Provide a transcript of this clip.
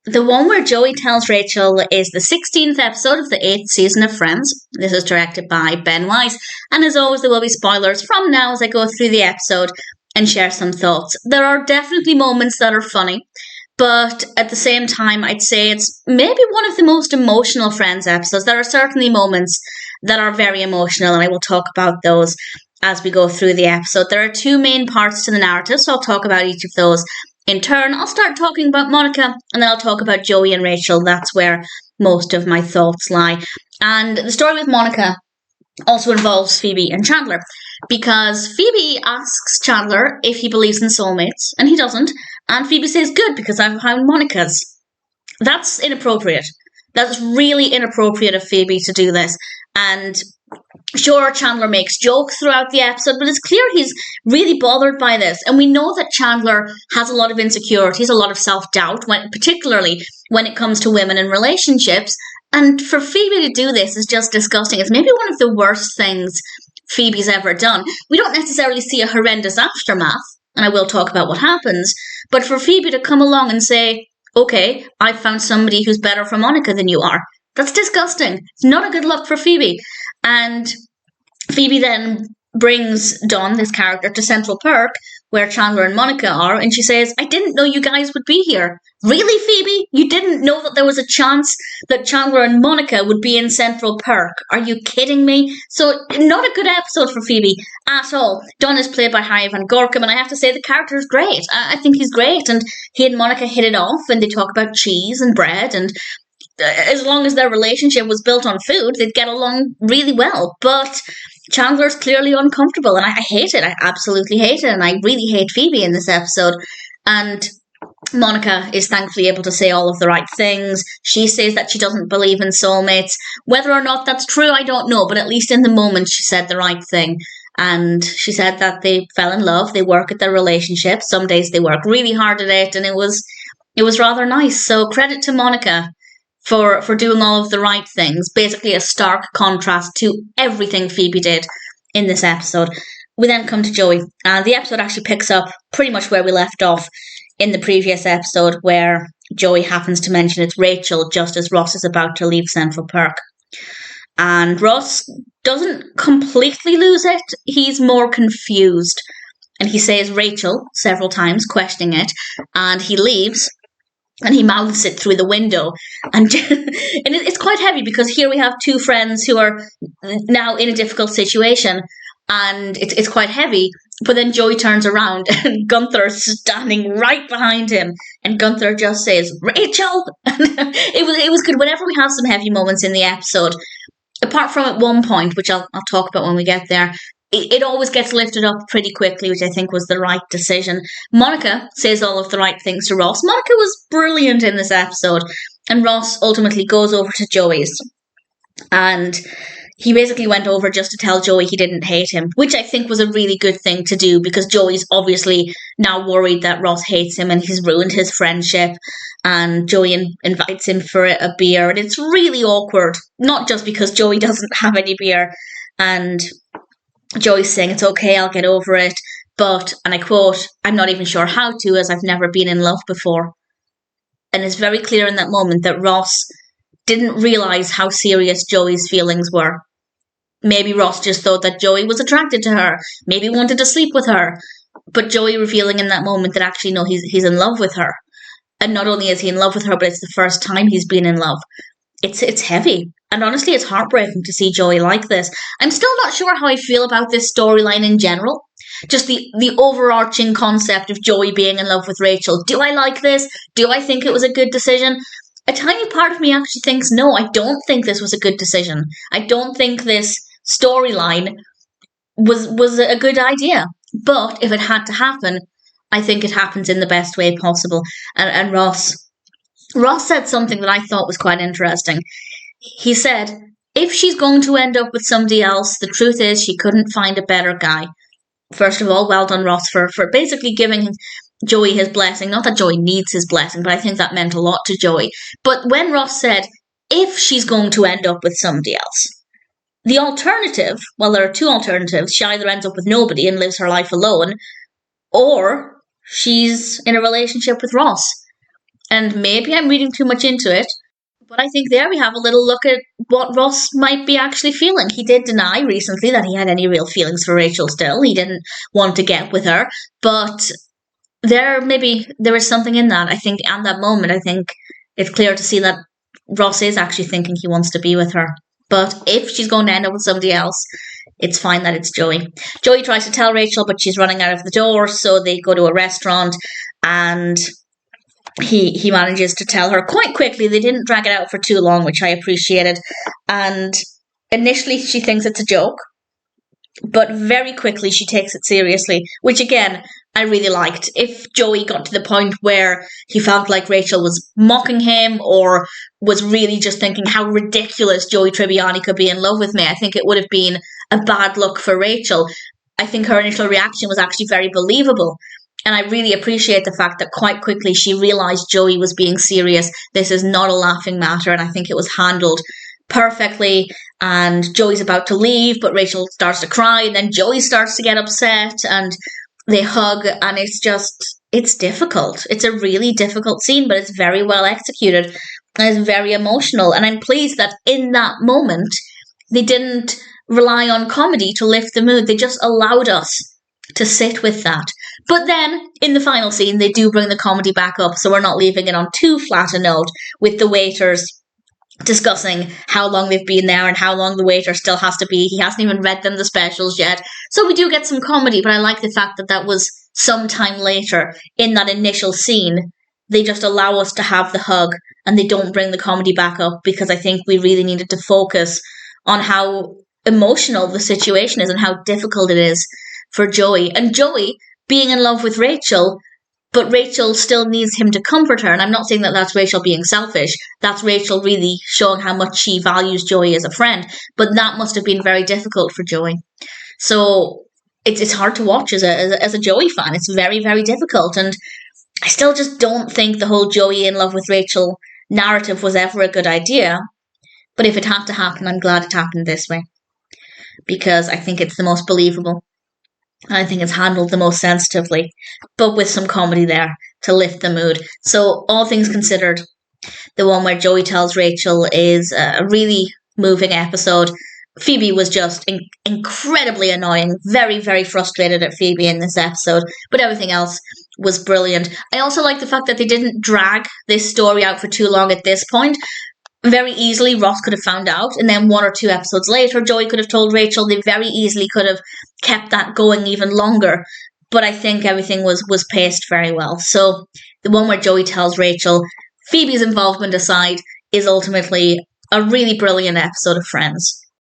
The one where Joey tells Rachel is the 16th episode of the 8th season of Friends. This is directed by Ben Weiss, and as always there will be spoilers from now as I go through the episode and share some thoughts. There are definitely moments that are funny, but at the same time I'd say it's maybe one of the most emotional Friends episodes. There are certainly moments that are very emotional, and I will talk about those as we go through the episode. There are two main parts to the narrative, so I'll talk about each of those in turn. I'll start talking about Monica, and then I'll talk about Joey and Rachel. That's where most of my thoughts lie. And the story with Monica also involves Phoebe and Chandler, because Phoebe asks Chandler if he believes in soulmates, and he doesn't. And Phoebe says, good, because I've found Monica's. That's inappropriate. That's really inappropriate of Phoebe to do this. And sure, Chandler makes jokes throughout the episode, but it's clear he's really bothered by this. And we know that Chandler has a lot of insecurities, a lot of self-doubt, particularly when it comes to women and relationships. And for Phoebe to do this is just disgusting. It's maybe one of the worst things Phoebe's ever done. We don't necessarily see a horrendous aftermath, and I will talk about what happens, but for Phoebe to come along and say, okay, I've found somebody who's better for Monica than you are, that's disgusting. It's not a good look for Phoebe. And Phoebe then brings Dawn, this character, to Central Perk, where Chandler and Monica are, and she says, I didn't know you guys would be here. Really, Phoebe? You didn't know that there was a chance that Chandler and Monica would be in Central Perk? Are you kidding me? So, not a good episode for Phoebe at all. Dawn is played by Harry Van Gorkum, and I have to say the character is great. I think he's great, and he and Monica hit it off, and they talk about cheese and bread, and as long as their relationship was built on food, they'd get along really well. But Chandler's clearly uncomfortable, and I hate it. I absolutely hate it, and I really hate Phoebe in this episode. And Monica is thankfully able to say all of the right things. She says that she doesn't believe in soulmates. Whether or not that's true, I don't know, but at least in the moment she said the right thing. And she said that they fell in love, they work at their relationship. Some days they work really hard at it, and it was rather nice. So credit to Monica for doing all of the right things. Basically a stark contrast to everything Phoebe did in this episode. We then come to Joey, and the episode actually picks up pretty much where we left off in the previous episode, where Joey happens to mention it's Rachel just as Ross is about to leave Central Perk. And Ross doesn't completely lose it, he's more confused. And he says Rachel several times, questioning it, and he leaves. And he mouths it through the window. And it's quite heavy, because here we have two friends who are now in a difficult situation. And it's quite heavy. But then Joey turns around and Gunther's standing right behind him. And Gunther just says, Rachel! it was good. Whenever we have some heavy moments in the episode, apart from at one point, which I'll talk about when we get there, it always gets lifted up pretty quickly, which I think was the right decision. Monica says all of the right things to Ross. Monica was brilliant in this episode. And Ross ultimately goes over to Joey's. And he basically went over just to tell Joey he didn't hate him, which I think was a really good thing to do, because Joey's obviously now worried that Ross hates him and he's ruined his friendship. And Joey invites him for a beer. And it's really awkward, not just because Joey doesn't have any beer. And Joey's saying, it's okay, I'll get over it, but, and I quote, I'm not even sure how to, as I've never been in love before. And it's very clear in that moment that Ross didn't realise how serious Joey's feelings were. Maybe Ross just thought that Joey was attracted to her, maybe wanted to sleep with her, but Joey revealing in that moment that actually, no, he's in love with her. And not only is he in love with her, but it's the first time he's been in love. It's heavy. And honestly, it's heartbreaking to see Joey like this. I'm still not sure how I feel about this storyline in general. Just the overarching concept of Joey being in love with Rachel. Do I like this? Do I think it was a good decision? A tiny part of me actually thinks, no, I don't think this was a good decision. I don't think this storyline was a good idea. But if it had to happen, I think it happens in the best way possible. And Ross said something that I thought was quite interesting. He said, if she's going to end up with somebody else, the truth is she couldn't find a better guy. First of all, well done, Ross, for basically giving Joey his blessing. Not that Joey needs his blessing, but I think that meant a lot to Joey. But when Ross said, if she's going to end up with somebody else, the alternative, well, there are two alternatives. She either ends up with nobody and lives her life alone, or she's in a relationship with Ross. And maybe I'm reading too much into it, but I think there we have a little look at what Ross might be actually feeling. He did deny recently that he had any real feelings for Rachel still. He didn't want to get with her, but maybe there is something in that. I think at that moment, I think it's clear to see that Ross is actually thinking he wants to be with her. But if she's going to end up with somebody else, it's fine that it's Joey. Joey tries to tell Rachel, but she's running out of the door, so they go to a restaurant, and he manages to tell her quite quickly. They didn't drag it out for too long, which I appreciated. And initially she thinks it's a joke, but very quickly she takes it seriously, which again, I really liked. If Joey got to the point where he felt like Rachel was mocking him or was really just thinking how ridiculous Joey Tribbiani could be in love with me, I think it would have been a bad look for Rachel. I think her initial reaction was actually very believable. And I really appreciate the fact that quite quickly she realised Joey was being serious. This is not a laughing matter, and I think it was handled perfectly. And Joey's about to leave, but Rachel starts to cry, and then Joey starts to get upset, and they hug, and it's difficult. It's a really difficult scene, but it's very well executed, and it's very emotional. And I'm pleased that in that moment, they didn't rely on comedy to lift the mood. They just allowed us to sit with that. But then, in the final scene, they do bring the comedy back up, so we're not leaving it on too flat a note, with the waiters discussing how long they've been there and how long the waiter still has to be. He hasn't even read them the specials yet. So we do get some comedy, but I like the fact that that was some time later in that initial scene. They just allow us to have the hug, and they don't bring the comedy back up, because I think we really needed to focus on how emotional the situation is and how difficult it is for Joey. And Joey being in love with Rachel, but Rachel still needs him to comfort her. And I'm not saying that that's Rachel being selfish. That's Rachel really showing how much she values Joey as a friend. But that must have been very difficult for Joey. So it's hard to watch as a Joey fan. It's very, very difficult. And I still just don't think the whole Joey in love with Rachel narrative was ever a good idea. But if it had to happen, I'm glad it happened this way, because I think it's the most believable. And I think it's handled the most sensitively, but with some comedy there to lift the mood. So all things considered, the one where Joey tells Rachel is a really moving episode. Phoebe was just incredibly annoying, very, very frustrated at Phoebe in this episode, but everything else was brilliant. I also like the fact that they didn't drag this story out for too long at this point. Very easily, Ross could have found out, and then 1 or 2 episodes later, Joey could have told Rachel. They very easily could have kept that going even longer, but I think everything was paced very well. So the one where Joey tells Rachel, Phoebe's involvement aside, is ultimately a really brilliant episode of Friends.